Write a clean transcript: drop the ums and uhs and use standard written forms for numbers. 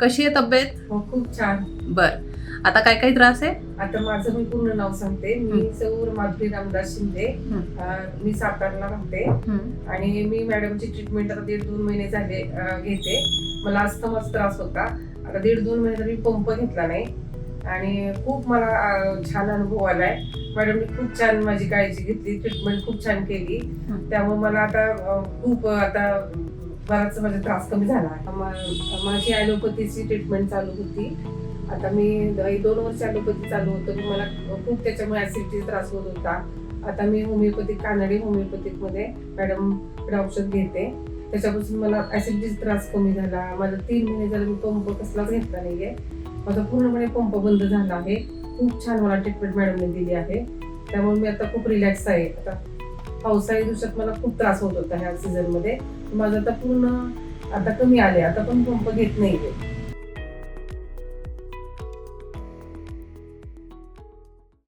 कशी आहे तब्येत? हो, खूप छान. बर. आता काय काय त्रास आहे? आता माझं मी पूर्ण नाव सांगते. मी सौर माधुरी रामदास शिंदे. मी सातारला राहते आणि मी मॅडमची ट्रीटमेंट आता 1.5-2 महिने झाले घेते. मला अस्थमाचा त्रास होता. आता 1.5-2 महिने तरी पंप घेतला नाही आणि खूप मला छान अनुभव आलाय. मॅडमनी खूप छान माझी काळजी घेतली, ट्रीटमेंट खूप छान केली. त्यामुळे मला आता खूप बराच माझा त्रास कमी झाला. माझी ॲलोपॅथीची ट्रीटमेंट चालू होती. आता मी 2 वर्ष ॲलोपॅथी चालू होतं. मला खूप त्याच्यामुळे ऍसिडिटीचा त्रास होत होता. आता मी होमिओपॅथिक कानडी होमिओपॅथिक मध्ये मॅडमकडे औषध घेते. त्याच्यापासून मला ऍसिडिटीचा त्रास कमी झाला. माझा 3 महिने झाले मी पंप कसलाच घेतला नाहीये. माझा पूर्णपणे पंप बंद झाला आहे. खूप छान मला ट्रीटमेंट मॅडमने दिली आहे. त्यामुळे मी आता खूप रिलॅक्स आहे. आता पावसाळी दिवसात मला खूप त्रास होत होता ह्या सीझन मध्ये. माझं आता पूर्ण आता कमी आले. आता पण पंप घेत नाहीये.